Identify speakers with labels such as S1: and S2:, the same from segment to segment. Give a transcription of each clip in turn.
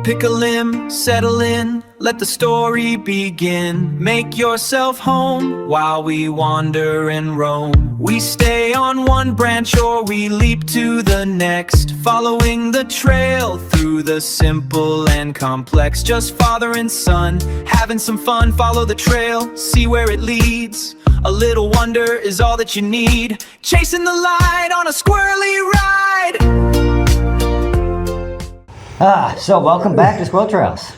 S1: Pick a limb, settle in, let the story begin. Make yourself home while we wander and roam. We stay on one branch or we leap to the next, following the trail through the simple and complex. Just father and son, having some fun. Follow the trail, see where it leads. A little wonder is all that you need. Chasing the light on a squirrely ride.
S2: So welcome back to Squirrel Trails.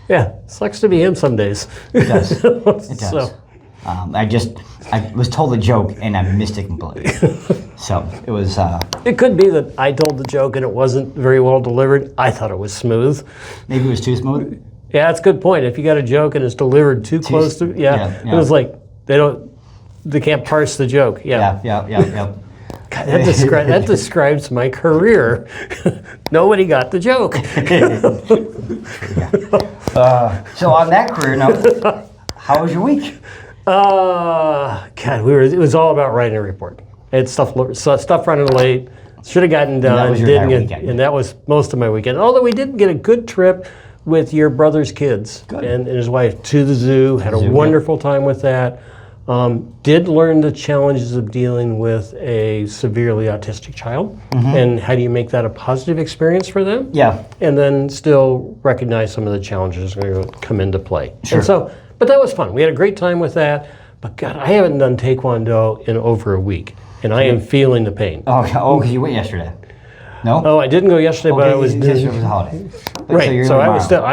S3: Yeah, sucks to be him some days.
S2: It does. It does.
S3: So.
S2: I was told a joke and I missed it completely. So it was.
S3: It could be that I told the joke and it wasn't very well delivered. I thought it was smooth.
S2: Maybe it was too smooth.
S3: Yeah, that's a good point. If you got a joke and it's delivered too close to, it was like they can't parse the joke. Yeah. God, that describes my career. Nobody got the joke.
S2: So on that career note, how was your week?
S3: God, it was all about writing a report. I had stuff running late. Should have gotten done.
S2: And that was your entire weekend.
S3: And that was most of my weekend. Although we did get a good trip with your brother's kids and his wife to the zoo. Had a wonderful time with that. Did learn the challenges of dealing with a severely autistic child and how do you make that a positive experience for them? Yeah. And then still recognize some of the challenges that are going to come into play. Sure. And but that was fun. We had a great time with that. But God, I haven't done Taekwondo in over a week and I am feeling the pain.
S2: Oh, you went yesterday. No?
S3: Oh, I didn't go yesterday, but I was
S2: yesterday was a holiday.
S3: Right. So I was still,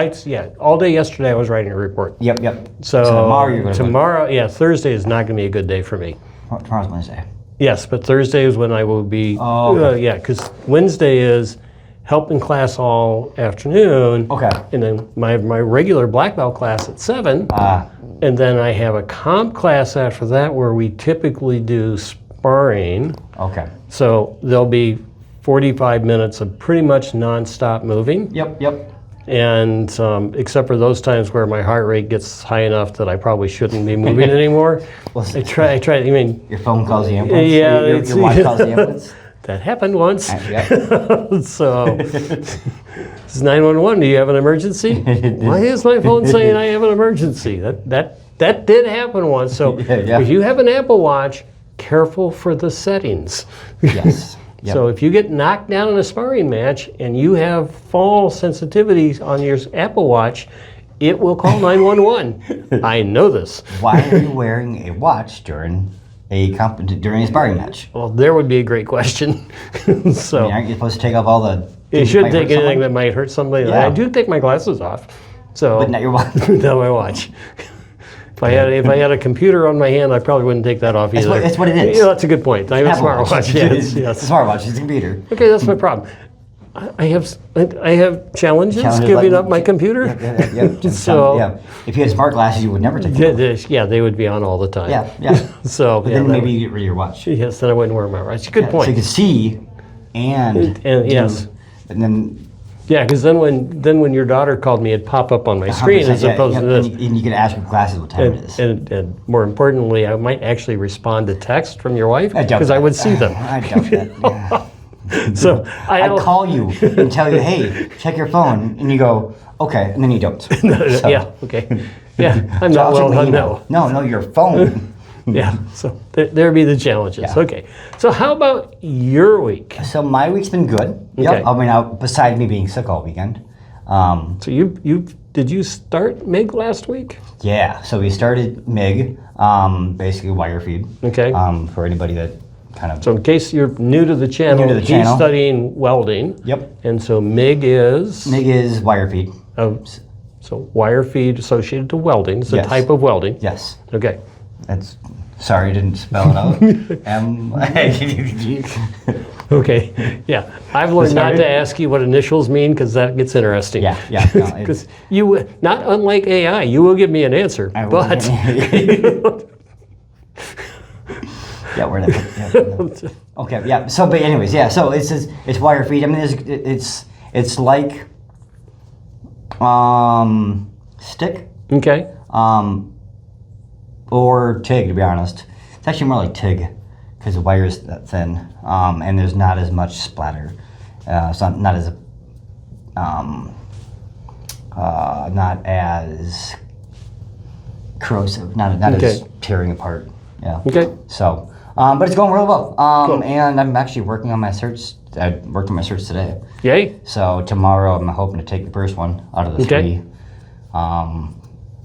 S3: all day yesterday I was writing a report.
S2: Yep.
S3: So
S2: tomorrow you're going
S3: to Thursday is not going to be a good day for me.
S2: Tomorrow's Wednesday.
S3: Yes, but Thursday is when I will be. Because Wednesday is helping class all afternoon. Okay. And then my regular black belt class at 7. And then I have a comp class after that where we typically do sparring. Okay. So there'll be 45 minutes of pretty much nonstop moving. Yep. And except for those times where my heart rate gets high enough that I probably shouldn't be moving anymore. I try. I mean,
S2: your phone calls the ambulance.
S3: Yeah,
S2: your wife calls the ambulance.
S3: That happened once. So, this is 911. Do you have an emergency? Why is my phone saying I have an emergency? That did happen once. So, if you have an Apple Watch, careful for the settings.
S2: Yes. Yep.
S3: So if you get knocked down in a sparring match and you have fall sensitivities on your Apple Watch, it will call 911. I know this.
S2: Why are you wearing a watch during a sparring match?
S3: Well, there would be a great question. So
S2: aren't you supposed to take off all the?
S3: You shouldn't take anything that might hurt somebody. Yeah. I do take my glasses off. So,
S2: but not your watch.
S3: Not my watch. If I had a computer on my hand, I probably wouldn't take that off either.
S2: That's what it is.
S3: Yeah, that's a good point. I have a smartwatch. Yes.
S2: It's a smartwatch. It's a computer.
S3: Okay, that's my problem. I have challenges giving up my computer.
S2: Yeah. If you had smart glasses, you would never take them off.
S3: Yeah, they would be on all the time.
S2: Yeah.
S3: So
S2: but then maybe you get rid of your watch.
S3: Yes, then I wouldn't wear my watch. Good point.
S2: So you could see and
S3: yes.
S2: And then.
S3: Yeah, because then when your daughter called me, it'd pop up on my screen as opposed to this.
S2: And you could ask with glasses what time it is.
S3: And more importantly, I might actually respond to text from your wife because I would see them.
S2: I doubt that. Yeah.
S3: So
S2: I'd call you and tell you, hey, check your phone, and you go, okay, and then you don't.
S3: Yeah, okay. Yeah, I'm not well done now.
S2: No, your phone.
S3: Yeah, so there'd be the challenges. Yeah. Okay, so how about your week?
S2: So my week's been good.
S3: Okay.
S2: Yep. I mean, besides me being sick all weekend.
S3: So did you start MIG last week?
S2: Yeah, so we started MIG, basically wire feed.
S3: Okay.
S2: For anybody that kind of.
S3: So in case you're new to the channel, he's studying welding. Yep. And so MIG is?
S2: MIG is wire feed.
S3: So wire feed associated to welding. It's a type of welding.
S2: Yes.
S3: Okay.
S2: Sorry, I didn't spell it out.
S3: Okay, yeah. I've learned not to ask you what initials mean because that gets interesting.
S2: Yeah.
S3: Because you, not unlike AI, you will give me an answer, but.
S2: Yeah, we're not. Okay, yeah. So, but anyways, yeah. So it's wire feed. I mean, it's like stick. Okay. Or TIG, to be honest. It's actually more like TIG because the wire is that thin, and there's not as much splatter. It's not as not as corrosive, not as tearing apart. Yeah.
S3: Okay.
S2: So, but it's going really well.
S3: Cool.
S2: And I'm actually working on my certs. I worked on my certs today.
S3: Yay.
S2: So tomorrow I'm hoping to take the first one out of the three.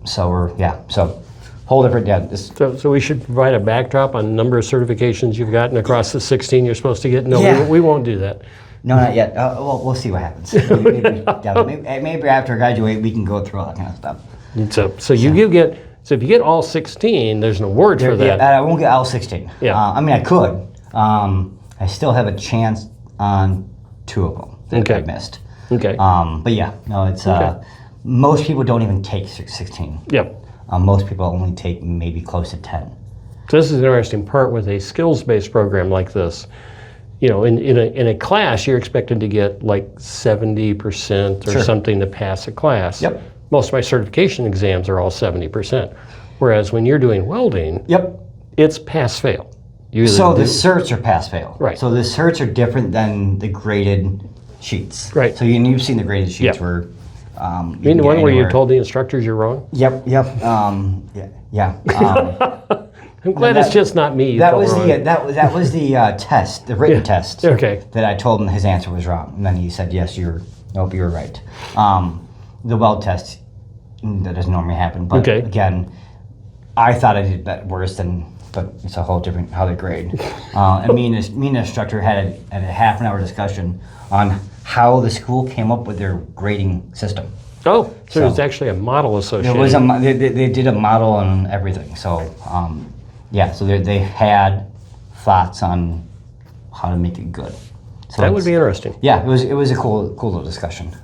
S2: So whole different,
S3: So we should provide a backdrop on the number of certifications you've gotten across the 16 you're supposed to get? No,
S2: Yeah.
S3: we won't do that.
S2: No, not yet. Well, we'll see what happens. Maybe after I graduate, we can go through all that kind of stuff.
S3: So if you get all 16, there's an award for that.
S2: I won't get all 16.
S3: Yeah.
S2: I mean, I could. I still have a chance on 2 of them that I missed.
S3: Okay.
S2: But yeah, no, it's most people don't even take 16.
S3: Yep.
S2: Most people only take maybe close to 10.
S3: So this is an interesting part with a skills-based program like this. You know, in a class, you're expected to get like 70% or something to pass a class.
S2: Yep.
S3: Most of my certification exams are all 70%. Whereas when you're doing welding, it's pass-fail.
S2: So the certs are pass-fail.
S3: Right.
S2: So the certs are different than the graded sheets.
S3: Right.
S2: So you've seen the graded sheets where
S3: you mean the one where you told the instructors you're wrong?
S2: Yep. Yeah.
S3: I'm glad it's just not me.
S2: That was the test, the written test.
S3: Okay.
S2: That I told him his answer was wrong, and then he said, "Yes, you were right." The weld test, that doesn't normally happen, but again, I thought I did worse but it's a whole different how they grade. And me and the instructor had a half an hour discussion on how the school came up with their grading system.
S3: Oh, so there's actually a model associated.
S2: They did a model and everything. So so they had thoughts on how to make it good. So
S3: that would be interesting.
S2: Yeah, it was a cool little discussion.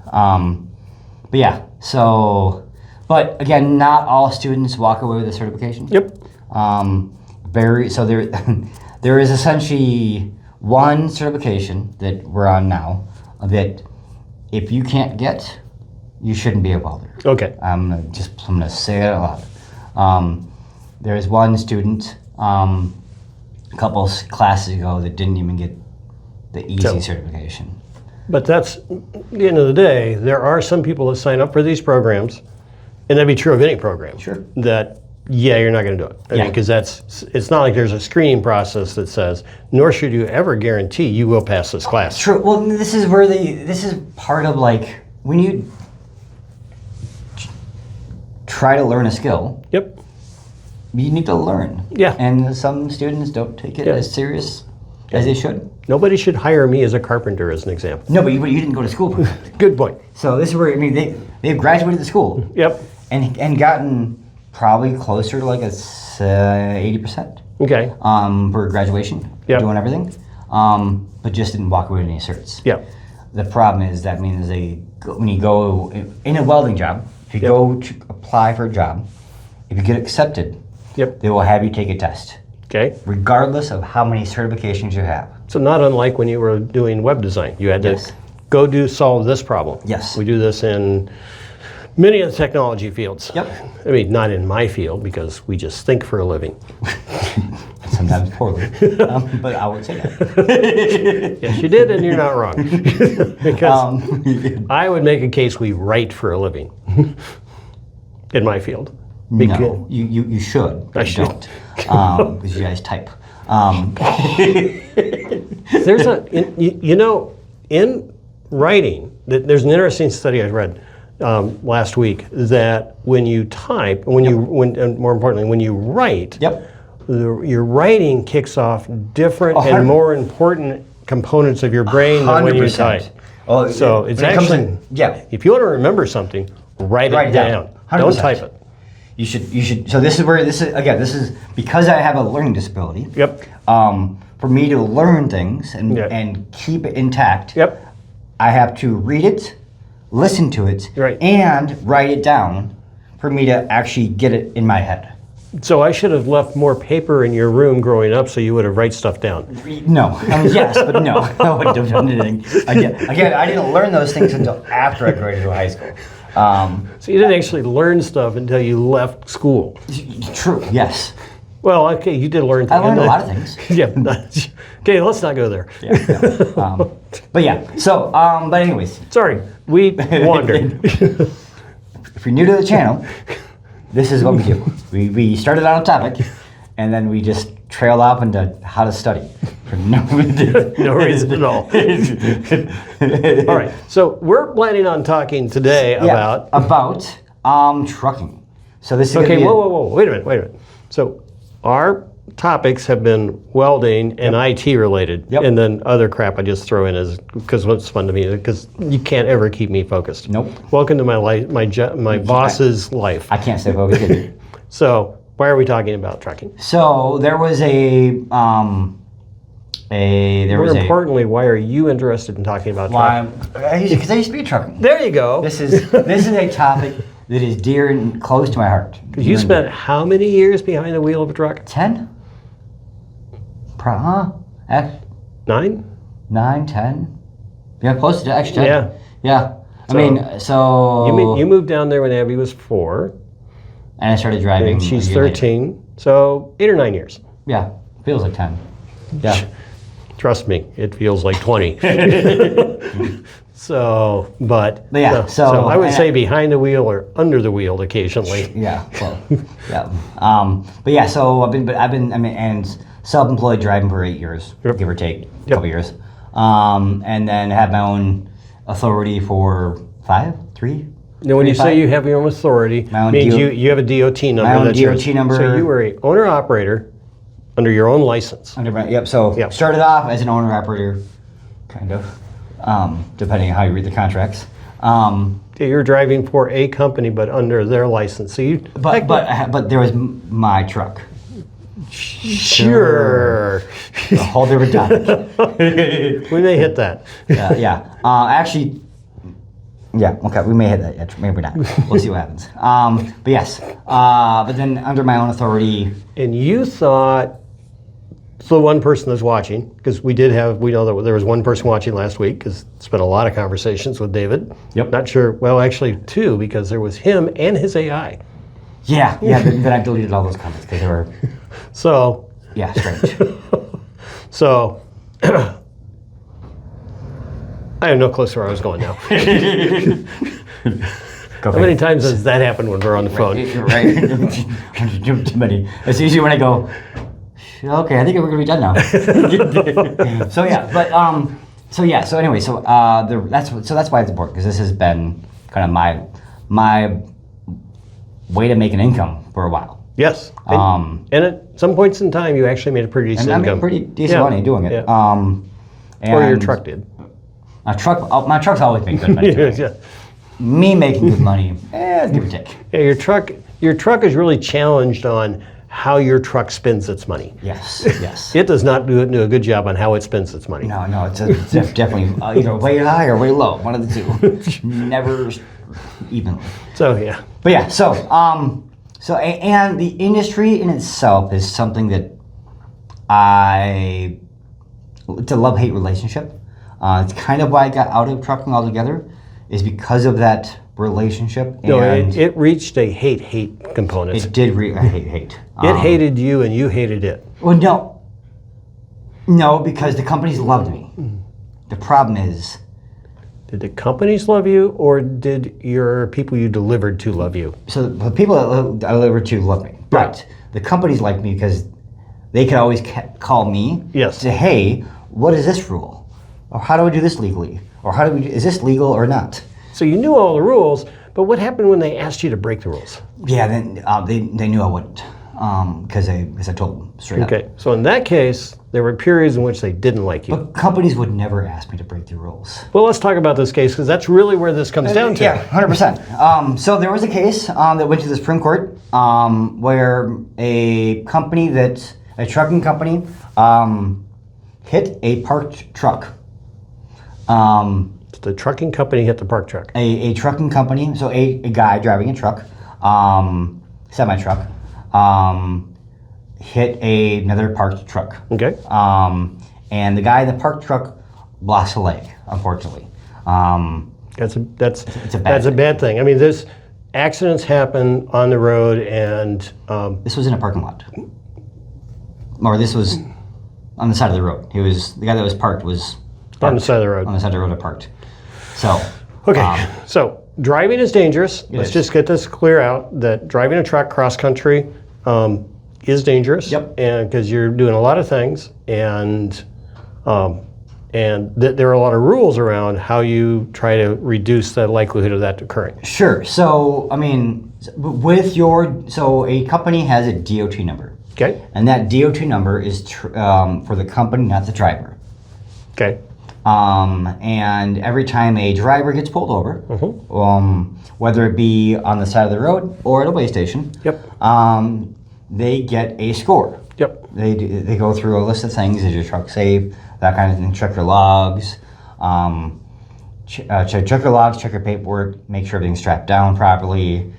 S2: But again, not all students walk away with a certification.
S3: Yep.
S2: There is essentially one certification that we're on now that if you can't get, you shouldn't be a welder.
S3: Okay.
S2: I'm gonna say it out loud. There is one student a couple classes ago that didn't even get the easy certification.
S3: But that's, at the end of the day, there are some people that sign up for these programs, and that'd be true of any program.
S2: Sure.
S3: That, you're not going to do it. I mean, because it's not like there's a screening process that says, nor should you ever guarantee you will pass this class.
S2: True. Well, this is part of like when you try to learn a skill.
S3: Yep.
S2: You need to learn.
S3: Yeah.
S2: And some students don't take it as serious as they should.
S3: Nobody should hire me as a carpenter, as an example.
S2: No, but you didn't go to school for that.
S3: Good point.
S2: So this is where they've graduated the school.
S3: Yep.
S2: And gotten probably closer to like 80%.
S3: Okay.
S2: For graduation.
S3: Yep.
S2: Doing everything. But just didn't walk away with any certs.
S3: Yep.
S2: The problem is that means when you go in a welding job, if you go to apply for a job, if you get accepted, they will have you take a test.
S3: Okay.
S2: Regardless of how many certifications you have.
S3: So not unlike when you were doing web design. You had to go solve this problem.
S2: Yes.
S3: We do this in many of the technology fields.
S2: Yep.
S3: I mean, not in my field because we just think for a living.
S2: Sometimes poorly, but I would say that.
S3: Yes, you did, and you're not wrong. Because I would make a case we write for a living in my field.
S2: No, you should.
S3: I should.
S2: Don't, because you guys type.
S3: There's in writing, there's an interesting study I read last week that when you type, and more importantly, when you write, your writing kicks off different and more important components of your brain than when you type.
S2: Oh,
S3: so it's actually, if you want to remember something, write it down. 100%. Don't type it.
S2: You should. So this is because I have a learning disability.
S3: Yep.
S2: For me to learn things and keep it intact.
S3: Yep.
S2: I have to read it, listen to it, and write it down for me to actually get it in my head.
S3: So I should have left more paper in your room growing up so you would have write stuff down.
S2: No. I mean, yes, but no. I wouldn't have done anything. Again, I didn't learn those things until after I graduated high school.
S3: So you didn't actually learn stuff until you left school.
S2: True, yes.
S3: Well, okay, you did learn things.
S2: I learned a lot of things.
S3: Okay, let's not go there.
S2: But anyways.
S3: Sorry, we wandered.
S2: if you're new to the channel, this is what we do. We started on a topic, and then we just trail off into how to study for no
S3: reason at all. All right, so we're planning on talking today about
S2: trucking. So this is
S3: okay. Whoa! Wait a minute. So our topics have been welding and IT related, and then other crap I just throw in because it's fun to me because you can't ever keep me focused.
S2: Nope.
S3: Welcome to my life, my boss's life.
S2: I can't stay focused either.
S3: So why are we talking about trucking?
S2: So there was
S3: More importantly, why are you interested in talking about trucking?
S2: Because I used to be trucking.
S3: There you go.
S2: This is a topic that is dear and close to my heart.
S3: You spent how many years behind the wheel of a truck?
S2: 10?
S3: 9?
S2: 9, 10? Yeah, close to actually 10. Yeah.
S3: So, You moved down there when Abby was 4.
S2: And I started driving.
S3: And she's 13. Later. So 8 or 9 years.
S2: Yeah, feels like 10. Yeah.
S3: Trust me, it feels like 20. So I would say behind the wheel or under the wheel occasionally.
S2: Yeah. Well, yeah. So I've been and self-employed driving for 8 years, give or take, a couple years, and then had my own authority for 3.
S3: Now, when you say you have your own authority, means you have a DOT number.
S2: My own DOT number.
S3: So you were a owner-operator under your own license.
S2: Started off as an owner-operator, kind of, depending on how you read the contracts.
S3: You're driving for a company, but under their license. So
S2: but there was my truck.
S3: Sure.
S2: A whole different topic.
S3: We may hit that.
S2: Actually. Yeah, okay, we may hit that yet, maybe not. We'll see what happens. But then under my own authority.
S3: And you thought, so one person that's watching, because we know that there was one person watching last week, because it's been a lot of conversations with David.
S2: Yep.
S3: Not sure, well, actually 2, because there was him and his AI.
S2: Yeah, then I deleted all those comments, because they were.
S3: So.
S2: Yeah, strange.
S3: So. I have no clue where I was going now. How many times does that happen when we're on the phone?
S2: Right. Too many. It's easier when I go, okay, I think we're going to be done now. So that's why it's important, because this has been kind of my way to make an income for a while.
S3: Yes. And at some points in time, you actually made a pretty decent income.
S2: I made pretty decent money doing it.
S3: Yeah. Or your truck did.
S2: My truck's always made good money. Me making good money, give or take.
S3: Yeah, your truck is really challenged on how your truck spends its money.
S2: Yes.
S3: It does not do a good job on how it spends its money.
S2: No, it's definitely either way high or way low, one of the two. Never evenly.
S3: So yeah.
S2: But yeah, and the industry in itself is something that it's a love-hate relationship. It's kind of why I got out of trucking altogether, is because of that relationship.
S3: It reached a hate component.
S2: It did hate.
S3: It hated you and you hated it.
S2: Well, no, because the companies loved me. The problem is,
S3: did the companies love you, or did your people you delivered to love you?
S2: So the people that I delivered to loved me, but the companies liked me because they could always call me.
S3: Yes.
S2: Say, hey, what is this rule? Or how do we do this legally? Or is this legal or not?
S3: So you knew all the rules, but what happened when they asked you to break the rules?
S2: Yeah, then they knew I wouldn't, because I told them straight up.
S3: Okay, so in that case, there were periods in which they didn't like you.
S2: But companies would never ask me to break the rules.
S3: Well, let's talk about this case, because that's really where this comes down to.
S2: Yeah, 100%. So there was a case that went to the Supreme Court where a trucking company, hit a parked truck.
S3: The trucking company hit the parked truck.
S2: A trucking company, so a guy driving a truck, semi-truck, hit another parked truck.
S3: Okay.
S2: And the guy in the parked truck lost a leg, unfortunately.
S3: That's a bad thing. I mean, this accidents happen on the road, and
S2: this was in a parking lot, or this was on the side of the road. The guy that was parked was.
S3: On the side of the road.
S2: On the side of the road, I parked. So.
S3: Okay. So driving is dangerous. Let's just get this clear out, that driving a truck cross-country is dangerous.
S2: Yep.
S3: And because you're doing a lot of things, and there are a lot of rules around how you try to reduce the likelihood of that occurring.
S2: Sure. So, I mean, so a company has a DOT number.
S3: Okay.
S2: And that DOT number is for the company, not the driver.
S3: Okay.
S2: And every time a driver gets pulled over, whether it be on the side of the road or at a way station, they get a score.
S3: Yep.
S2: They go through a list of things. Is your truck safe? That kind of thing. Check your logs. Check your logs. Check your paperwork. Make sure everything's strapped down properly.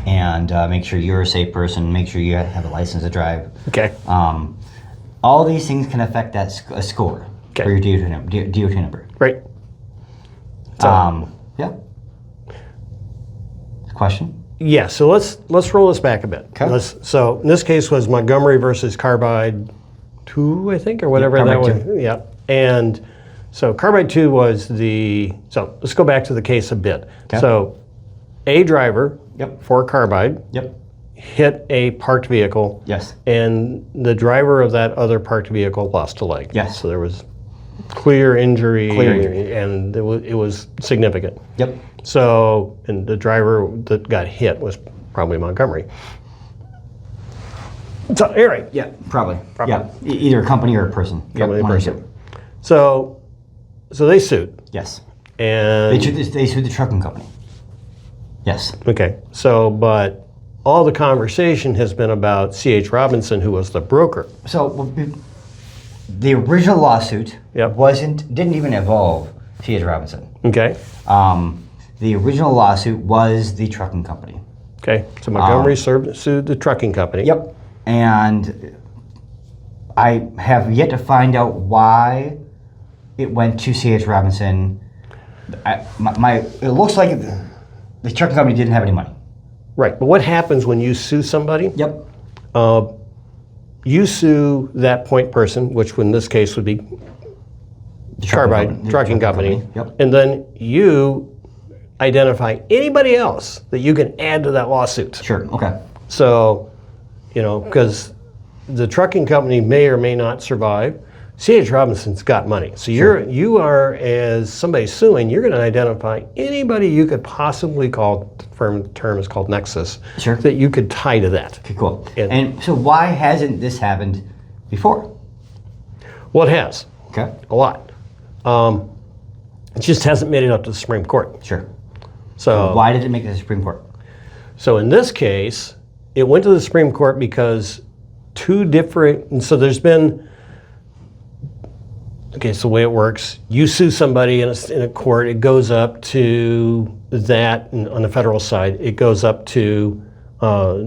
S2: And make sure you're a safe person. Make sure you have a license to drive.
S3: Okay.
S2: All these things can affect that score for your DOT number.
S3: Right. So,
S2: yeah. Question?
S3: Yeah. So let's roll this back a bit.
S2: Okay.
S3: So in this case was Montgomery versus Carbide 2, I think, or whatever that was. Yeah. And so Carbide 2 was so let's go back to the case a bit.
S2: Okay.
S3: So a driver for Carbide hit a parked vehicle.
S2: Yes.
S3: And the driver of that other parked vehicle lost a leg.
S2: Yes.
S3: So there was clear injury. And it was significant.
S2: Yep.
S3: So, and the driver that got hit was probably Montgomery. So, anyway.
S2: Yeah, probably. Yeah, either a company or a person.
S3: Company or person. So they sued.
S2: Yes.
S3: And
S2: they sued the trucking company. Yes.
S3: Okay. So, but all the conversation has been about C.H. Robinson, who was the broker.
S2: So, the original lawsuit didn't even involve C.H. Robinson.
S3: Okay.
S2: The original lawsuit was the trucking company.
S3: Okay. So Montgomery sued the trucking company.
S2: Yep. And I have yet to find out why it went to C.H. Robinson. It looks like the trucking company didn't have any money.
S3: Right. But what happens when you sue somebody?
S2: Yep.
S3: You sue that point person, which in this case would be the Carbide trucking company.
S2: Yep.
S3: And then you identify anybody else that you can add to that lawsuit.
S2: Sure. Okay.
S3: So, because the trucking company may or may not survive, C.H. Robinson's got money. So you are, as somebody suing, you're going to identify anybody you could possibly call, the term is called nexus, that you could tie to that.
S2: Okay, cool. And so why hasn't this happened before?
S3: Well, it has.
S2: Okay.
S3: A lot. It just hasn't made it up to the Supreme Court.
S2: Sure.
S3: So
S2: why did it make it to the Supreme Court?
S3: So in this case, it went to the Supreme Court because so there's been, okay, so the way it works, you sue somebody in a court, it goes up to that, and on the federal side, it goes up to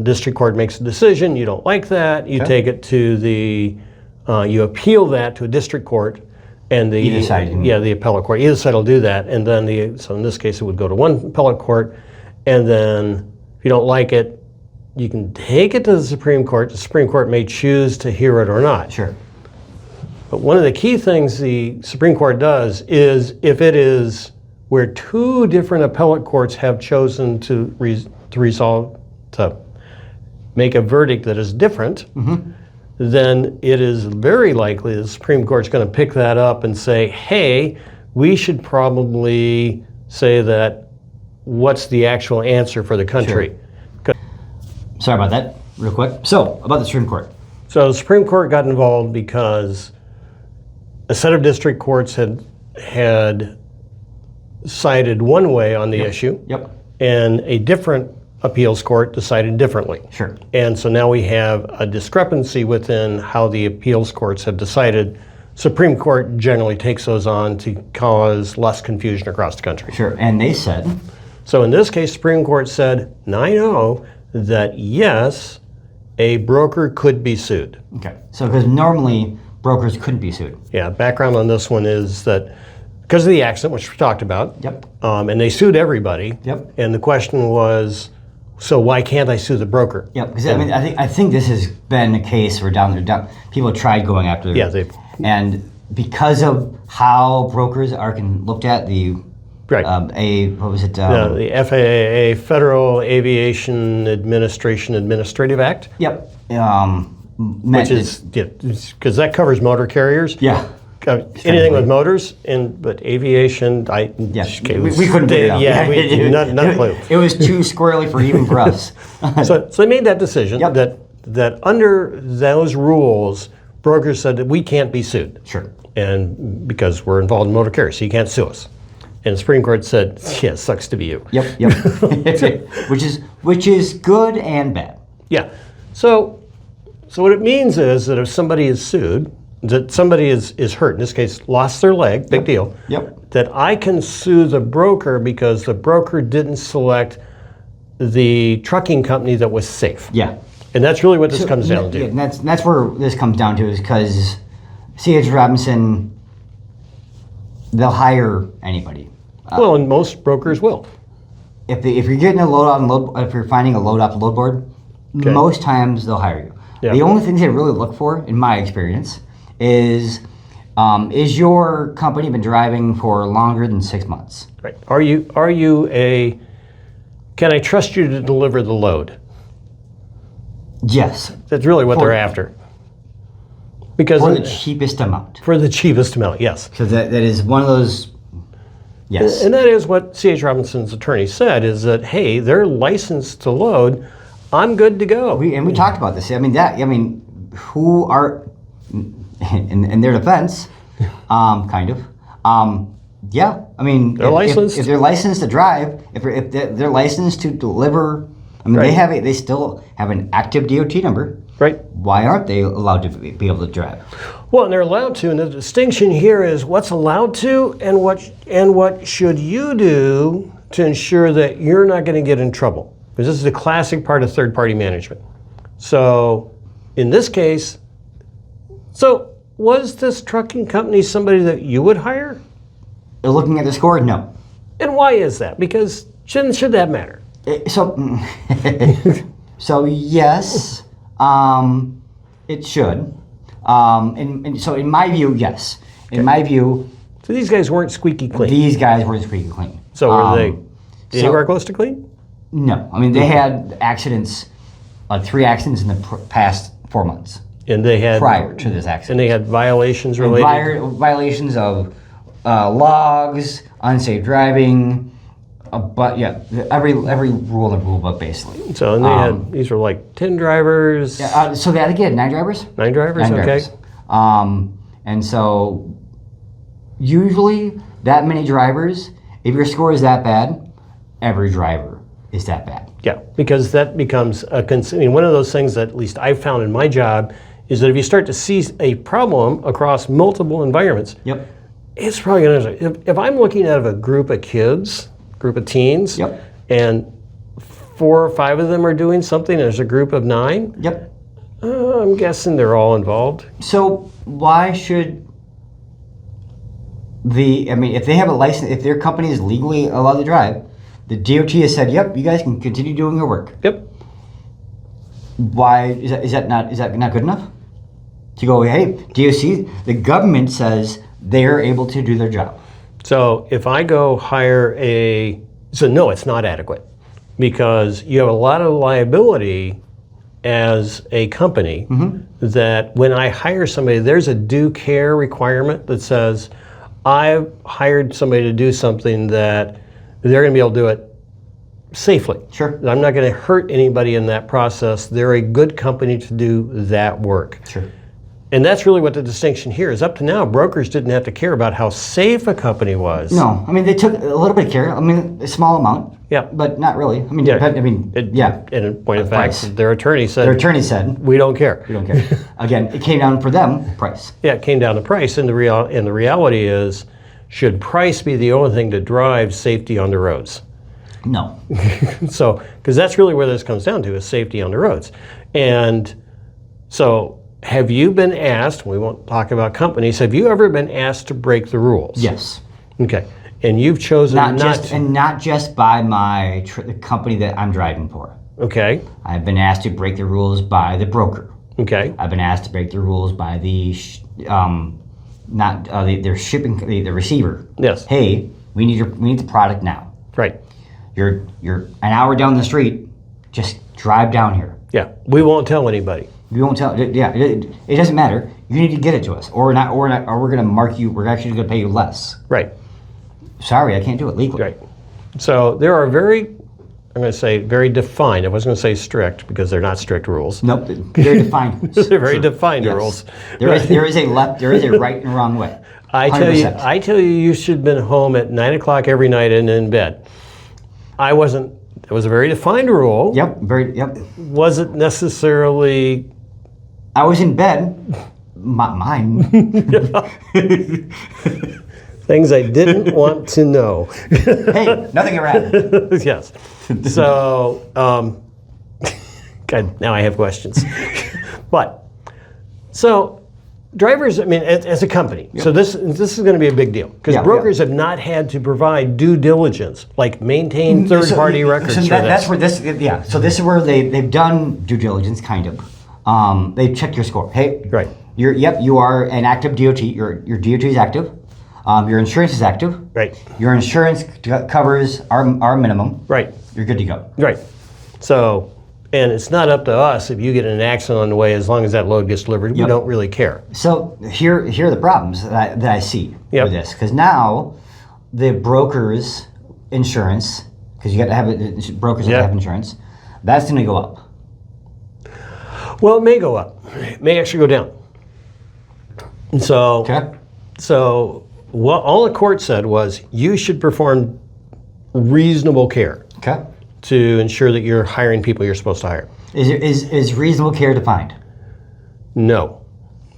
S3: district court makes a decision, you don't like that, you take it to you appeal that to a district court, and the appellate court, either side will do that, and then so in this case it would go to one appellate court, and then if you don't like it, you can take it to the Supreme Court. The Supreme Court may choose to hear it or not.
S2: Sure.
S3: But one of the key things the Supreme Court does is if it is where two different appellate courts have chosen to make a verdict that is different, then it is very likely the Supreme Court's going to pick that up and say, hey, we should probably say that what's the actual answer for the country.
S2: Sure. Sorry about that, real quick. So, about the Supreme Court.
S3: So the Supreme Court got involved because a set of district courts had sided one way on the issue, and a different appeals court decided differently.
S2: Sure.
S3: And so now we have a discrepancy within how the appeals courts have decided. Supreme Court generally takes those on to cause less confusion across the country.
S2: Sure, and they said?
S3: So in this case, Supreme Court said 9-0 that yes, a broker could be sued.
S2: Okay, so because normally brokers couldn't be sued.
S3: Yeah, background on this one is that because of the accident, which we talked about,
S2: Yep.
S3: And they sued everybody.
S2: Yep.
S3: And the question was, so why can't I sue the broker?
S2: Yep, because I think this has been a case where people have tried going after.
S3: Yeah,
S2: and because of how brokers are looked at, the
S3: Right.
S2: What was it?
S3: The FAA, Federal Aviation Administration Administrative Act.
S2: Yep.
S3: Which is, because that covers motor carriers.
S2: Yeah.
S3: Anything with motors, but aviation,
S2: we couldn't figure it out.
S3: Yeah, not a clue.
S2: It was too squirrely for even for us.
S3: So they made that decision that under those rules, brokers said that we can't be sued.
S2: Sure.
S3: And because we're involved in motor carriers, so you can't sue us. And the Supreme Court said, yeah, it sucks to be you.
S2: Yep. which is good and bad.
S3: Yeah. So what it means is that if somebody is sued, that somebody is hurt, in this case, lost their leg, big deal, that I can sue the broker because the broker didn't select the trucking company that was safe.
S2: Yeah.
S3: And that's really what this comes down to.
S2: Yeah, and that's where this comes down to, is because C.H. Robinson, they'll hire anybody.
S3: Well, and most brokers will.
S2: If you're getting a if you're finding a load off the load board, most times they'll hire you. Yeah. The only things they really look for, in my experience, is your company been driving for longer than 6 months?
S3: Right. Are you can I trust you to deliver the load?
S2: Yes.
S3: That's really what they're after. Because
S2: for the cheapest amount.
S3: For the cheapest amount, yes.
S2: Because that is one of those. Yes.
S3: And that is what C.H. Robinson's attorney said, is that, hey, they're licensed to load, I'm good to go.
S2: We talked about this. Who are, in their defense, kind of,
S3: they're licensed.
S2: If they're licensed to drive, if they're licensed to deliver, they still have an active DOT number.
S3: Right.
S2: Why aren't they allowed to be able to drive?
S3: Well, and they're allowed to, and the distinction here is what's allowed to and what should you do to ensure that you're not going to get in trouble. Because this is a classic part of third-party management. So, in this case, was this trucking company somebody that you would hire?
S2: Looking at the score, no.
S3: And why is that? Because should that matter?
S2: So yes. It should. And so in my view, yes. In my view.
S3: So these guys weren't squeaky clean.
S2: These guys weren't squeaky clean.
S3: So were they anywhere close to clean?
S2: No. They had accidents, 3 accidents in the past 4 months.
S3: And they had
S2: prior to this accident.
S3: And they had violations related.
S2: Violations of logs, unsafe driving. But yeah, every rule in the rule book basically.
S3: So and they had these were like 10 drivers.
S2: Yeah, so they had 9 drivers.
S3: 9 drivers.
S2: 9
S3: okay.
S2: Drivers. And so usually that many drivers, if your score is that bad, every driver is that bad.
S3: Yeah, because that becomes one of those things that at least I've found in my job is that if you start to see a problem across multiple environments, it's probably going to. If I'm looking at a group of kids. Group of teens, and 4 or 5 of them are doing something, and there's a group of 9. I'm guessing they're all involved.
S2: So why should if they have a license, if their company is legally allowed to drive, the DOT has said, "Yep, you guys can continue doing your work." Why is that not good enough? To go, hey, DOC, the government says they're able to do their job.
S3: So if I go hire no, it's not adequate because you have a lot of liability as a company that when I hire somebody, there's a due care requirement that says I've hired somebody to do something that they're going to be able to do it safely.
S2: Sure.
S3: I'm not going to hurt anybody in that process. They're a good company to do that work.
S2: Sure.
S3: And that's really what the distinction here is. Up to now, brokers didn't have to care about how safe a company was.
S2: No, they took a little bit of care. A small amount.
S3: Yeah.
S2: But not really.
S3: And in point of fact, their attorney said, we don't care.
S2: We don't care. Again, it came down for them, price.
S3: Yeah, it came down to price. And the reality is, should price be the only thing to drive safety on the roads?
S2: No.
S3: So, because that's really where this comes down to, is safety on the roads. And so, have you been asked, we won't talk about companies, have you ever been asked to break the rules?
S2: Yes.
S3: Okay. And you've chosen not to.
S2: And not just by the company that I'm driving for.
S3: Okay.
S2: I've been asked to break the rules by the broker.
S3: Okay.
S2: I've been asked to break the rules by the receiver.
S3: Yes.
S2: Hey, We need the product now.
S3: Right.
S2: You're an hour down the street. Just drive down here.
S3: Yeah. We won't tell anybody.
S2: We won't tell. Yeah. It doesn't matter. You need to get it to us, or not, or we're going to mark you. We're actually going to pay you less.
S3: Right.
S2: Sorry, I can't do it legally.
S3: Right. So there are very, I'm going to say very defined. I wasn't going to say strict because they're not strict rules.
S2: Nope. Very defined.
S3: They're very defined rules.
S2: There is a left. There is a right and wrong way. 100%.
S3: I tell you, you should have been home at 9 o'clock every night and in bed. I wasn't. It was a very defined rule.
S2: Yep. Yep.
S3: Wasn't necessarily.
S2: I was in bed. Mine.
S3: Things I didn't want to know.
S2: Hey, nothing ever happened.
S3: Yes. So, God, now I have questions. But, so drivers, I mean, as a company, so this is going to be a big deal because brokers have not had to provide due diligence, like maintain third-party records. So
S2: that's where this, So this is where they've done due diligence, kind of. They've checked your score. Hey,
S3: right.
S2: You are an active DOT. Your DOT is active. Your insurance is active.
S3: Right.
S2: Your insurance covers our minimum.
S3: Right.
S2: You're good to go.
S3: Right. So, and it's not up to us if you get in an accident on the way, as long as that load gets delivered. We don't really care.
S2: So here are the problems that I see with this. Because now the broker's insurance, because you got to have brokers that have insurance, that's going to go up.
S3: Well, it may go up. It may actually go down. So what all the court said was you should perform reasonable care to ensure that you're hiring people you're supposed to hire.
S2: Is reasonable care defined?
S3: No.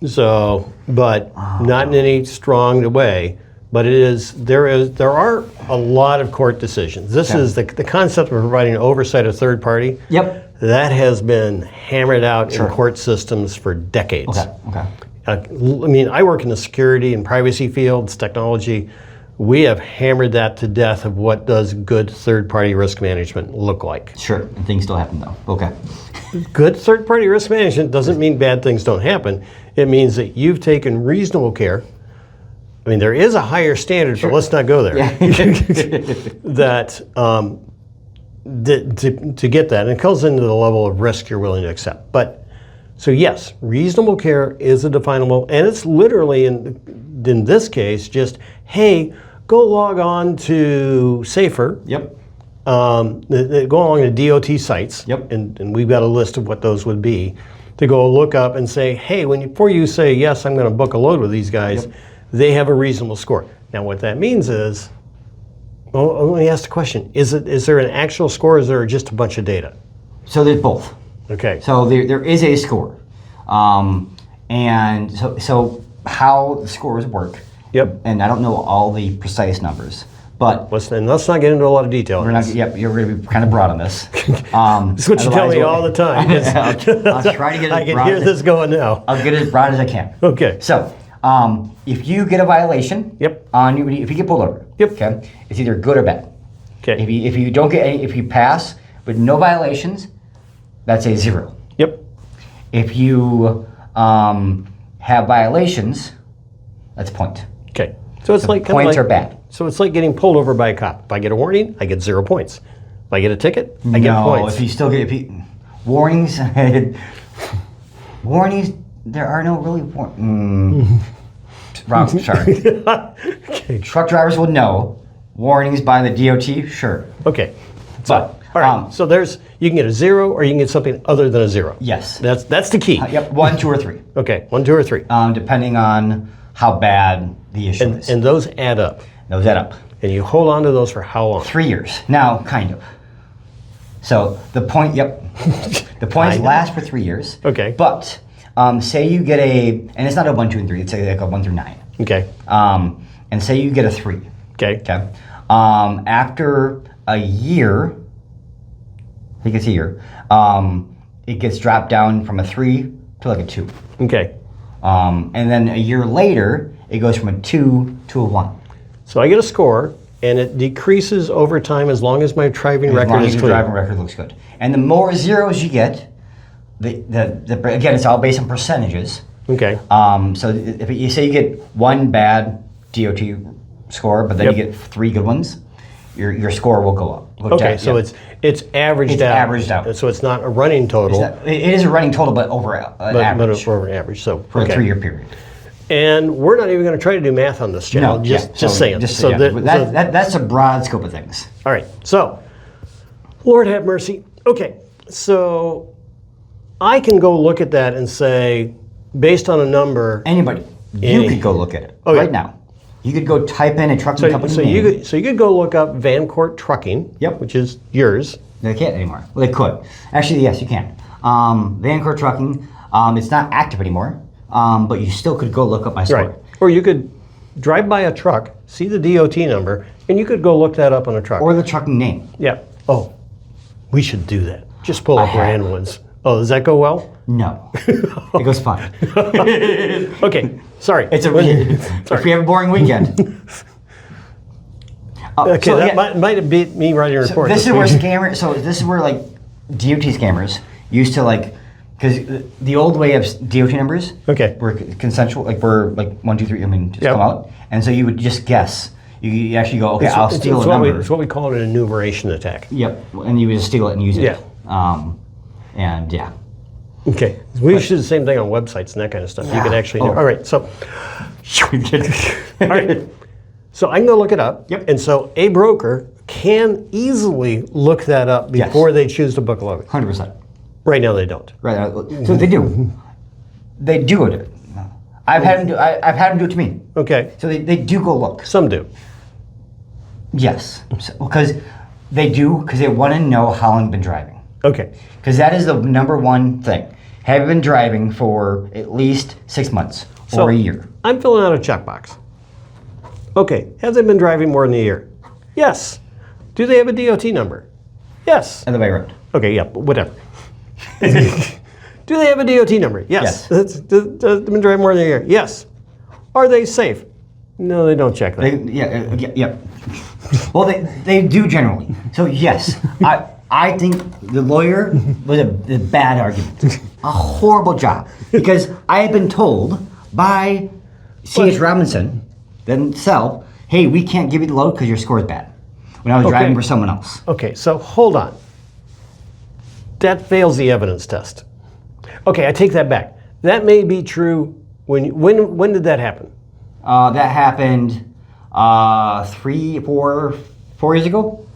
S3: So, but not in any strong way. But there are a lot of court decisions. This is the concept of providing oversight of third party.
S2: Yep.
S3: That has been hammered out in court systems for decades.
S2: Okay.
S3: I mean, I work in the security and privacy fields, technology. We have hammered that to death of what does good third-party risk management look like.
S2: Sure, and things still happen though. Okay.
S3: Good third-party risk management doesn't mean bad things don't happen. It means that you've taken reasonable care. I mean, there is a higher standard, but let's not go there. To get that, and it comes into the level of risk you're willing to accept. But so yes, reasonable care is a definable, and it's literally in this case just, hey, go log on to SAFER.
S2: Yep.
S3: Go along to DOT sites.
S2: Yep.
S3: And we've got a list of what those would be to go look up and say, hey, before you say yes, I'm going to book a load with these guys, they have a reasonable score. Now, what that means is, well, let me ask the question: is there an actual score, or is there just a bunch of data?
S2: So there's both.
S3: Okay.
S2: So there is a score, and so how the scores work.
S3: Yep.
S2: And I don't know all the precise numbers, but
S3: let's not get into a lot of detail.
S2: We're not. Yep. You're going to be kind of broad on this.
S3: That's what you tell me all the time.
S2: I'll try to get.
S3: I can hear this going now.
S2: I'll get as broad as I can.
S3: Okay.
S2: So, if you get a violation, if you get pulled over, okay, it's either good or bad.
S3: Okay.
S2: If you don't get any, if you pass with no violations, that's a 0.
S3: Yep.
S2: If you have violations, that's a point.
S3: Okay. So it's like
S2: points are bad.
S3: So it's like getting pulled over by a cop. If I get a warning, I get 0 points. If I get a ticket, I get points.
S2: If you still get warnings, there are no really warnings. Wrong. Sorry.
S3: Okay.
S2: Truck drivers will know. Warnings by the DOT, sure.
S3: Okay. So, all right. So you can get a 0 or you can get something other than a 0.
S2: Yes.
S3: That's the key.
S2: Yep. 1, 2, or 3.
S3: Okay. 1, 2, or 3.
S2: Depending on how bad the issue is.
S3: And those add up.
S2: Those add up.
S3: And you hold on to those for how long?
S2: 3 years. Now, kind of. So the point. The points last for 3 years.
S3: Okay.
S2: But say you get and it's not a 1, 2, and 3. It's like a 1 through 9.
S3: Okay.
S2: And say you get a 3.
S3: Okay.
S2: Okay. After a year, I think it's a year, it gets dropped down from a 3 to like a 2.
S3: Okay.
S2: And then a year later, it goes from a 2 to a 1.
S3: So I get a score, and it decreases over time as long as my driving record is clean.
S2: Your driving record looks good. And the more zeros you get, again, it's all based on percentages.
S3: Okay.
S2: So if you say you get 1 bad DOT score, but then you get 3 good ones, your score will go up.
S3: Okay, so it's averaged
S2: it's
S3: out.
S2: Averaged out.
S3: So it's not a running total.
S2: It is a running total, but over average.
S3: But over an average. So
S2: for a 3-year period.
S3: And we're not even going to try to do math on this channel.
S2: No,
S3: just saying.
S2: That's a broad scope of things.
S3: All right. So, Lord have mercy. Okay. So, I can go look at that and say, based on a number.
S2: Anybody, you could go look at it right now. You could go type in a trucking company name.
S3: So you could go look up Vancourt Trucking, which is yours.
S2: They can't anymore. Well, they could. Actually, yes, you can. Vancourt Trucking. It's not active anymore, but you still could go look up my store.
S3: Right. Or you could drive by a truck, see the DOT number, and you could go look that up on a truck.
S2: Or the trucking name.
S3: Yeah. Oh, we should do that. Just pull up brand ones. Oh, does that go well?
S2: No. It goes fine.
S3: Okay. Sorry.
S2: If we have a boring weekend.
S3: Okay, might have beat me writing a report.
S2: This is where this is where like DOT scammers used to because the old way of DOT numbers were consensual, were 1, 2, 3, just come out. And so you would just guess. You actually go, okay, I'll steal a number.
S3: It's what we call an enumeration attack.
S2: Yep, and you would just steal it and use it.
S3: Yeah.
S2: And yeah.
S3: Okay, we should do the same thing on websites and that kind of stuff. You can actually do. All right, so. All right. So I can go look it up.
S2: Yep.
S3: And so a broker can easily look that up before they choose to book a load.
S2: 100%.
S3: Right now they don't.
S2: Right. So they do. They do it. I've had them do it to me.
S3: Okay.
S2: So they do go look.
S3: Some do.
S2: Yes. Because they want to know how long you've been driving.
S3: Okay.
S2: Because that is the number one thing. Have you been driving for at least 6 months or a year?
S3: I'm filling out a checkbox. Okay. Have they been driving more than a year? Yes. Do they have a DOT number? Yes.
S2: Other way around.
S3: Okay, yeah, but whatever. Do they have a DOT number? Yes. Does they've been driving more than a year? Yes. Are they safe? No, they don't check that.
S2: Yeah. Well, they do generally. So yes, I think the lawyer was a bad argument, a horrible job, because I had been told by C.H. Robinson themselves, hey, we can't give you the load because your score is bad, when I was driving for someone else.
S3: Okay, so hold on. That fails the evidence test. Okay, I take that back. That may be true. When did that happen?
S2: That happened 4 years ago.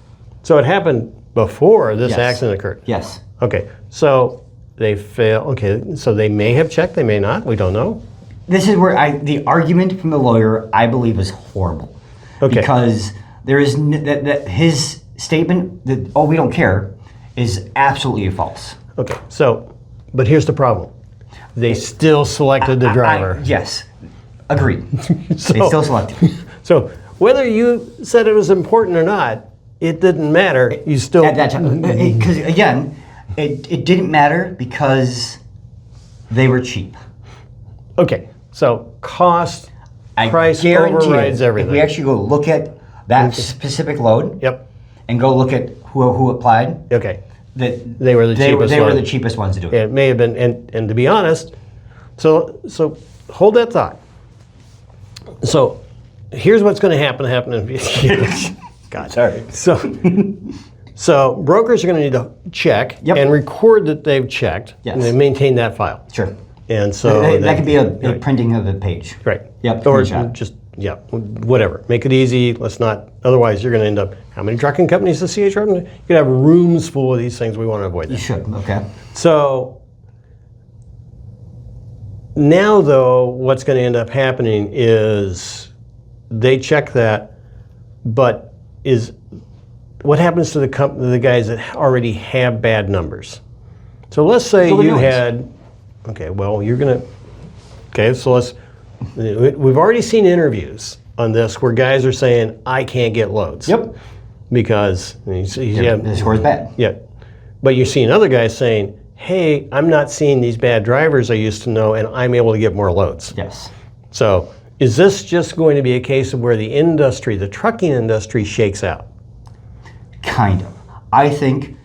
S3: So it happened before this accident occurred?
S2: Yes.
S3: Okay, so they fail. Okay, so they may have checked, they may not, we don't know.
S2: This is where the argument from the lawyer, I believe, is horrible. Okay. Because there is that his statement that, oh, we don't care, is absolutely false.
S3: Okay, so, but here's the problem. They still selected the driver.
S2: Yes, agreed. They still selected.
S3: So whether you said it was important or not, it didn't matter. You still
S2: at that time, because again, it didn't matter because they were cheap.
S3: Okay, so cost, price overrides everything.
S2: If we actually go look at that specific load, and go look at who applied, that
S3: they were the cheapest.
S2: They were the cheapest ones to do it.
S3: It may have been, and to be honest, so hold that thought. So here's what's going to happen in God. Sorry. So brokers are going to need to check and record that they've checked, and they maintain that file.
S2: Sure.
S3: And so
S2: that could be a printing of the page.
S3: Right.
S2: Yep.
S3: Or just whatever. Make it easy. Let's not. Otherwise, you're going to end up. How many trucking companies does C.H. Robinson? You could have rooms full of these things. We want to avoid that.
S2: You should. Okay.
S3: So now, though, what's going to end up happening is they check that, but what happens to the guys that already have bad numbers? So let's say you had. Okay, well, you're going to. Okay, so we've already seen interviews on this where guys are saying, I can't get loads.
S2: Yep.
S3: Because
S2: the score is bad.
S3: Yeah. But you're seeing other guys saying, hey, I'm not seeing these bad drivers I used to know, and I'm able to get more loads.
S2: Yes.
S3: So is this just going to be a case of where the trucking industry shakes out?
S2: Kind of. I think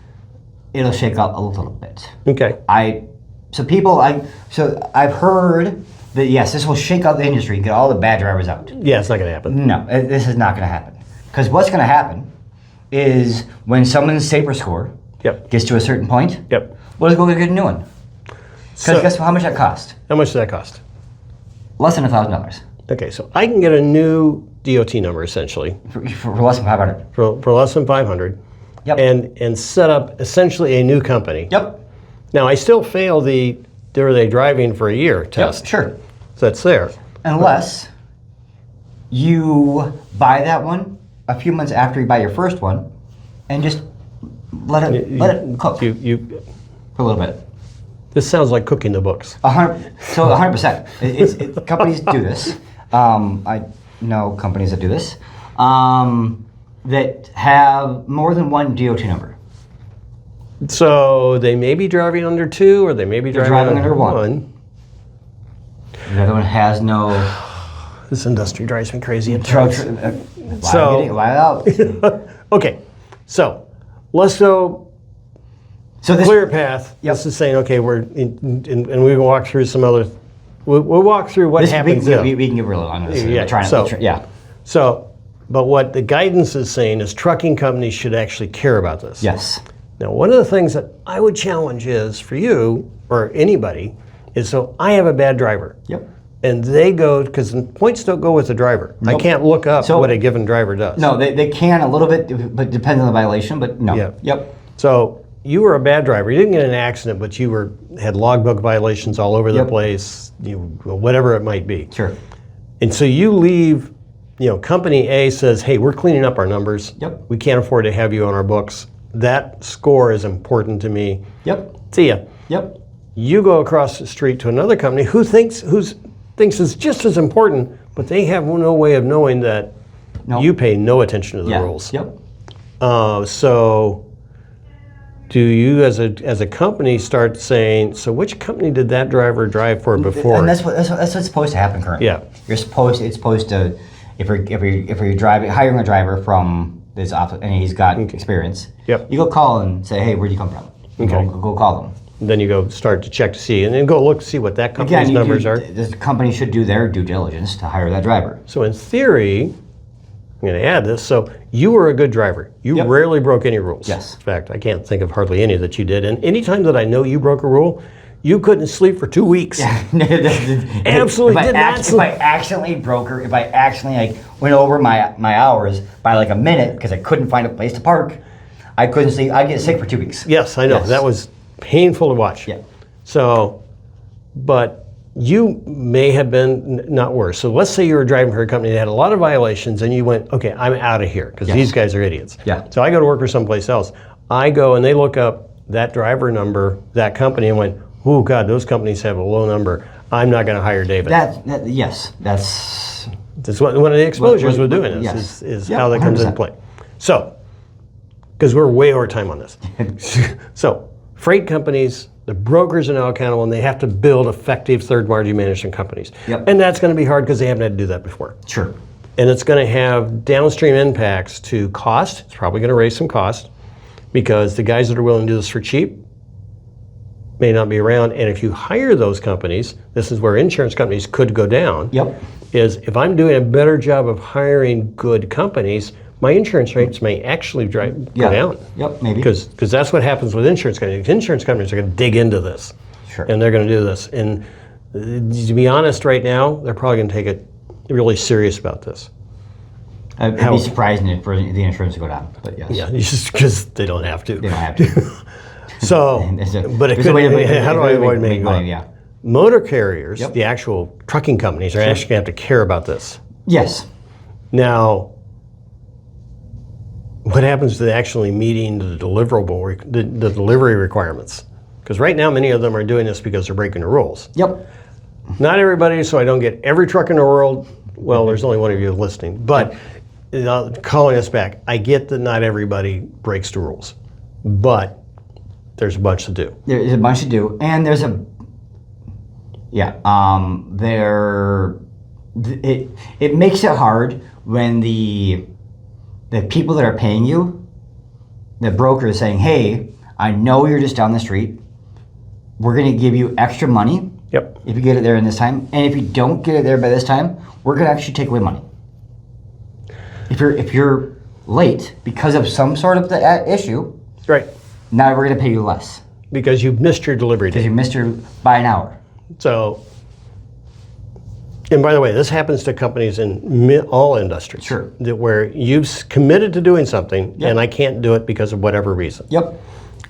S2: it'll shake out a little bit.
S3: Okay.
S2: I've heard Yes, this will shake out the industry, get all the bad drivers out.
S3: Yeah, it's not going to happen.
S2: No, this is not going to happen. Because what's going to happen is when someone's SAFER score gets to a certain point, we'll just go get a new one. Because guess how much that cost?
S3: How much does that cost?
S2: Less than $1,000.
S3: Okay, so I can get a new DOT number essentially
S2: for less than 500.
S3: For less than 500.
S2: Yep.
S3: And set up essentially a new company.
S2: Yep.
S3: Now I still fail the "are they driving for a year" test.
S2: Yep, sure.
S3: So that's there.
S2: Unless you buy that one a few months after you buy your first one, and just let it cook
S3: You
S2: for a little bit.
S3: This sounds like cooking the books.
S2: 100%. Companies do this. I know companies that do this that have more than one DOT number.
S3: So they may be driving under 2, or they may be driving under 1.
S2: The other one has no.
S3: This industry drives me crazy at
S2: Truck.
S3: Why out? Okay, so let's go.
S2: So this
S3: clear path. This is saying, okay, and we can walk through some other. We'll walk through what happens.
S2: We can get real on this.
S3: So, but what the guidance is saying is trucking companies should actually care about this.
S2: Yes.
S3: Now, one of the things that I would challenge is for you or anybody is, so I have a bad driver.
S2: Yep.
S3: And they go, because the points don't go with the driver. Nope. I can't look up what a given driver does.
S2: No, they can a little bit, but depends on the violation. But no.
S3: Yeah.
S2: Yep.
S3: So you were a bad driver. You didn't get in an accident, but you had logbook violations all over the place. Whatever it might be.
S2: Sure.
S3: And so you leave. Company A says, "Hey, we're cleaning up our numbers.
S2: Yep.
S3: We can't afford to have you on our books. That score is important to me.
S2: Yep.
S3: See ya."
S2: Yep.
S3: You go across the street to another company who thinks it's just as important, but they have no way of knowing that you pay no attention to the rules.
S2: Yep.
S3: So do you as a company start saying, so which company did that driver drive for before?
S2: And that's what's supposed to happen currently.
S3: Yeah.
S2: It's supposed to, if you're hiring a driver from this office and he's got experience, you go call and say, "Hey, where'd you come from?" Go call them.
S3: Then you go start to check to see, and then go look to see what that company's numbers are.
S2: The company should do their due diligence to hire that driver.
S3: So in theory, I'm going to add this. So you were a good driver. You rarely broke any rules.
S2: Yes.
S3: In fact, I can't think of hardly any that you did. And any time that I know you broke a rule, you couldn't sleep for 2 weeks. Absolutely did not sleep.
S2: If I accidentally broke her, if I accidentally went over my hours by like a minute because I couldn't find a place to park, I couldn't sleep. I'd get sick for 2 weeks.
S3: Yes, I know. That was painful to watch.
S2: Yeah.
S3: So, but you may have been not worse. So let's say you were driving for a company that had a lot of violations and you went, "Okay, I'm out of here because these guys are idiots."
S2: Yeah.
S3: So I go to work for someplace else. I go and they look up that driver number, that company, and went, "Oh God, those companies have a low number. I'm not going to hire David."
S2: That's
S3: one of the exposures we're doing this is how that comes into play. So, because we're way over time on this. So, freight companies, the brokers are now accountable, and they have to build effective third-party management companies. And that's going to be hard because they haven't had to do that before.
S2: Sure.
S3: And it's going to have downstream impacts to cost. It's probably going to raise some cost because the guys that are willing to do this for cheap may not be around. And if you hire those companies, this is where insurance companies could go down. Is if I'm doing a better job of hiring good companies, my insurance rates may actually go down.
S2: Maybe.
S3: Because that's what happens with insurance companies. Insurance companies are going to dig into this.
S2: Sure.
S3: And they're going to do this. And to be honest, right now, they're probably going to take it really serious about this.
S2: It'd be surprising for the insurance to go down, but yes.
S3: Yeah, just because they don't have to.
S2: They don't have to.
S3: So, but it could, how do I avoid making money?
S2: Yeah.
S3: Motor carriers, the actual trucking companies, are actually going to have to care about this.
S2: Yes.
S3: Now, what happens to actually meeting the the delivery requirements? Because right now, many of them are doing this because they're breaking the rules. Not everybody, so I don't get every truck in the world. Well, there's only one of you listening, but calling us back, I get that not everybody breaks the rules, but there's a bunch to do.
S2: There's a bunch to do, and there's it makes it hard when the people that are paying you, the broker is saying, "Hey, I know you're just down the street. We're going to give you extra money
S3: Yep.
S2: If you get it there in this time, and if you don't get it there by this time, we're going to actually take away money. If you're late because of some sort of the issue,
S3: right?
S2: Now we're going to pay you less
S3: because you've missed your delivery date.
S2: Because you missed your by an hour.
S3: So, and by the way, this happens to companies in all industries.
S2: Sure.
S3: Where you've committed to doing something, and I can't do it because of whatever reason.
S2: Yep.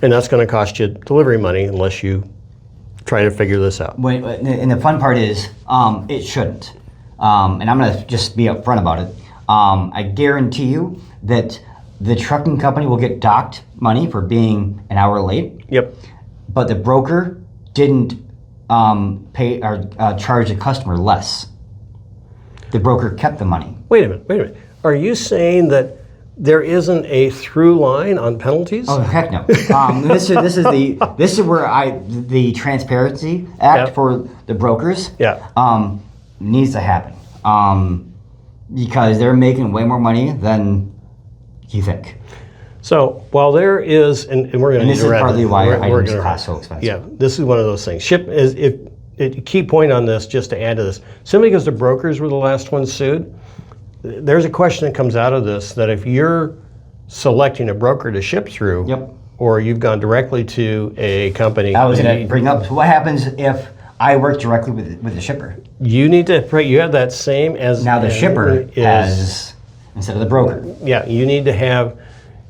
S3: And that's going to cost you delivery money unless you try to figure this out.
S2: And the fun part is, it shouldn't. And I'm going to just be upfront about it. I guarantee you that the trucking company will get docked money for being an hour late.
S3: Yep.
S2: But the broker didn't pay or charge the customer less. The broker kept the money.
S3: Wait a minute. Are you saying that there isn't a through line on penalties?
S2: Oh heck no! This is where the Transparency Act for the brokers needs to happen because they're making way more money than you think.
S3: So while there is, and we're going to
S2: this is partly why items cost so expensive.
S3: Yeah, this is one of those things. A key point on this, just to add to this, simply because the brokers were the last ones sued, there's a question that comes out of this that if you're selecting a broker to ship through, or you've gone directly to a company.
S2: I was going to bring up, what happens if I work directly with the shipper?
S3: You need to, you have that same as...
S2: Now the shipper has, instead of the broker.
S3: Yeah,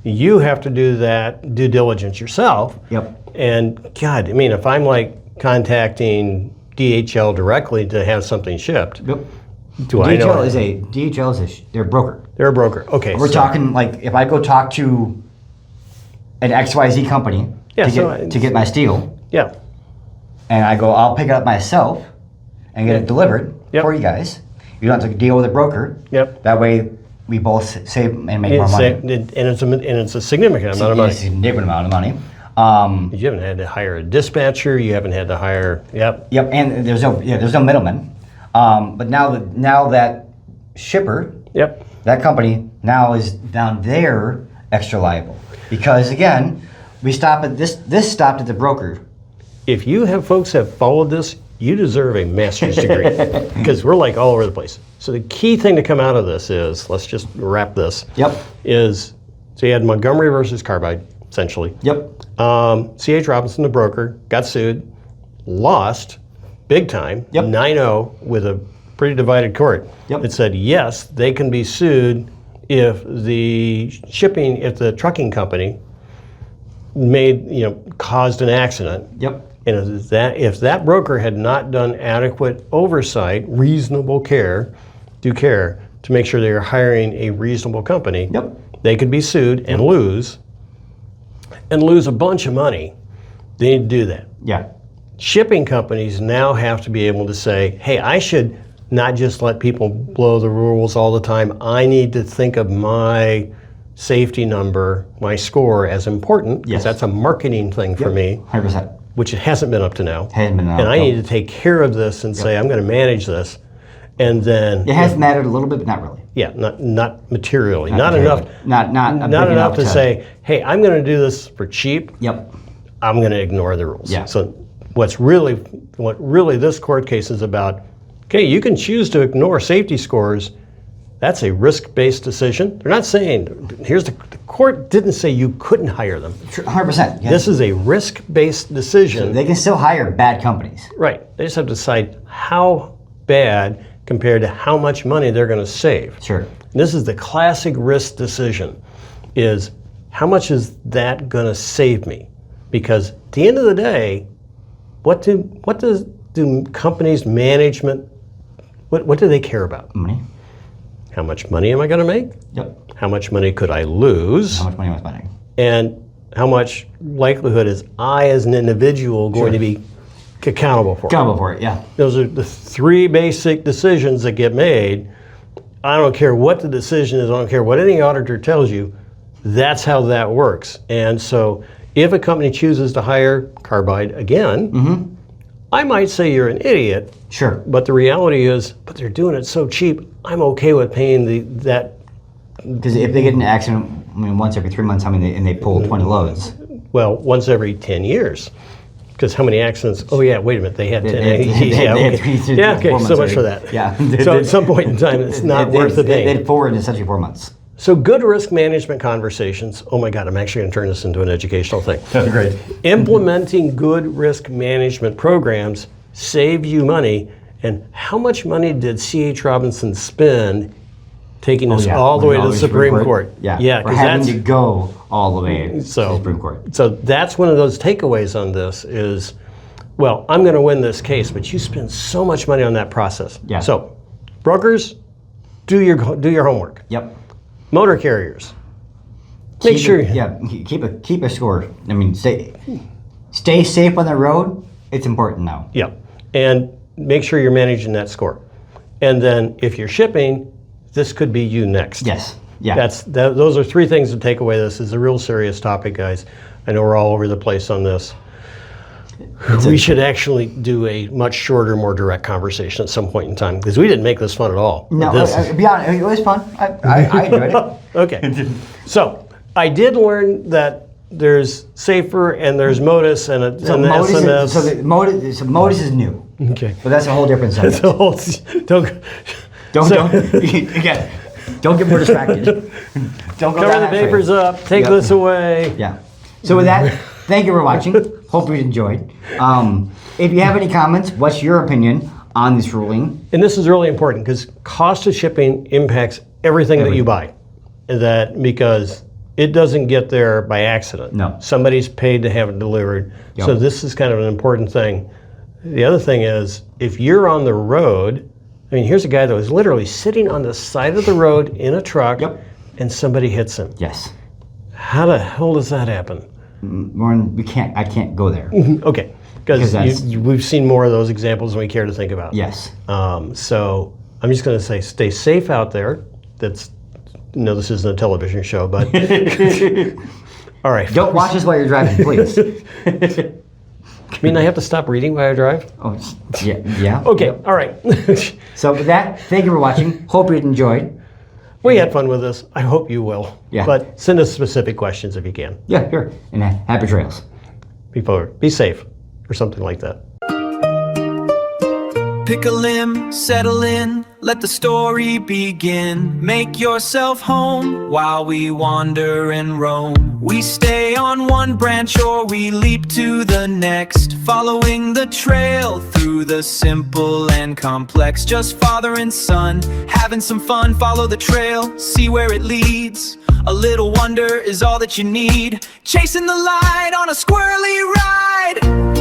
S3: you have to do that due diligence yourself.
S2: Yep.
S3: And God, I mean, if I'm like contacting DHL directly to have something shipped,
S2: DHL is they're a broker.
S3: They're a broker. Okay.
S2: We're talking like if I go talk to an XYZ company to get my steel.
S3: Yeah.
S2: And I go, I'll pick it up myself and get it delivered for you guys. You don't have to deal with a broker.
S3: Yep.
S2: That way we both save and make more money.
S3: And it's a significant amount of money.
S2: It's a significant amount of money.
S3: You haven't had to hire a dispatcher. You haven't had to hire. Yep.
S2: Yep. And there's no middleman. But now that shipper, that company now they're extra liable because again, we stop at this stopped at the broker.
S3: If you folks have followed this, you deserve a master's degree because we're like all over the place. So the key thing to come out of this is, let's just wrap this. So you had Montgomery versus Carbide, essentially. C.H. Robinson, the broker, got sued, lost, big time, 9-0 with a pretty divided court. It said, yes, they can be sued if the trucking company caused an accident. And if that broker had not done adequate oversight, reasonable care, to make sure they are hiring a reasonable company, they could be sued and lose a bunch of money. They need to do that. Shipping companies now have to be able to say, hey, I should not just let people blow the rules all the time. I need to think of my safety number, my score as important, because that's a marketing thing for me.
S2: 100%.
S3: Which it hasn't been up to now.
S2: And
S3: I need to take care of this and say, I'm going to manage this. And then...
S2: It has mattered a little bit, but not really.
S3: Yeah, not materially. Not enough. Not enough to say, hey, I'm going to do this for cheap. I'm going to ignore the rules. So what really this court case is about, okay, you can choose to ignore safety scores. That's a risk-based decision. They're not saying, the court didn't say you couldn't hire them.
S2: 100%.
S3: This is a risk-based decision.
S2: So they can still hire bad companies.
S3: Right. They just have to decide how bad compared to how much money they're going to save.
S2: And
S3: this is the classic risk decision, is how much is that going to save me? Because at the end of the day, what do companies, management, what do they care about?
S2: Money.
S3: How much money am I going to make? How much money could I lose?
S2: How much money am I spending?
S3: And how much likelihood is I as an individual going to be accountable for it?
S2: Accountable for it,
S3: Those are the three basic decisions that get made. I don't care what the decision is. I don't care what any auditor tells you. That's how that works. And so if a company chooses to hire Carbide again, I might say you're an idiot. But the reality is, but they're doing it so cheap, I'm okay with paying that.
S2: Because if they get in an accident, once every 3 months, and they pull 20 loads.
S3: Well, once every 10 years. Because how many accidents? Oh yeah, wait a minute, they had 10.
S2: Okay,
S3: so much for that.
S2: Yeah.
S3: So at some point in time, it's not worth the pain.
S2: They had 4 in essentially 4 months.
S3: So good risk management conversations. Oh my God, I'm actually going to turn this into an educational thing.
S2: Great.
S3: Implementing good risk management programs save you money. And how much money did C.H. Robinson spend taking us all the way to the Supreme Court?
S2: Yeah, for having to go all the way to the Supreme Court.
S3: So that's one of those takeaways on this is, well, I'm going to win this case, but you spend so much money on that process.
S2: Yeah.
S3: So brokers, do your homework.
S2: Yep.
S3: Motor carriers, keep
S2: a score. I mean, stay safe on the road. It's important now.
S3: Yeah, and make sure you're managing that score. And then if you're shipping, this could be you next.
S2: Yes. Yeah.
S3: Those are 3 things to take away. This is a real serious topic, guys. I know we're all over the place on this. We should actually do a much shorter, more direct conversation at some point in time, because we didn't make this fun at all.
S2: No, to be honest, it was fun. I enjoyed it.
S3: Okay. So I did learn that there's SAFER and there's MODIS and an SMS.
S2: MODIS is new.
S3: Okay.
S2: But that's a whole different subject. Don't get more distracted. Don't go
S3: cover the papers up. Take this away.
S2: Yeah. So with that, thank you for watching. Hope you enjoyed. If you have any comments, what's your opinion on this ruling?
S3: And this is really important because cost of shipping impacts everything that you buy. Because it doesn't get there by accident.
S2: No.
S3: Somebody's paid to have it delivered. Yep. So this is kind of an important thing. The other thing is, if you're on the road, I mean, here's a guy that was literally sitting on the side of the road in a truck, and somebody hits him.
S2: Yes.
S3: How the hell does that happen?
S2: I can't go there.
S3: Okay, because we've seen more of those examples than we care to think about.
S2: Yes.
S3: So I'm just going to say, stay safe out there. No, this isn't a television show, but all right.
S2: Don't watch this while you're driving, please.
S3: I mean, I have to stop reading while I drive?
S2: Oh, yeah.
S3: Okay, all right.
S2: So with that, thank you for watching. Hope you enjoyed.
S3: We had fun with this. I hope you will.
S2: Yeah.
S3: But send us specific questions if you can.
S2: Yeah, sure. And happy trails.
S3: Be safe, or something like that.
S1: Pick a limb, settle in, let the story begin. Make yourself home while we wander and roam. We stay on one branch or we leap to the next, following the trail through the simple and complex. Just father and son, having some fun. Follow the trail, see where it leads. A little wonder is all that you need. Chasing the light on a squirrely ride.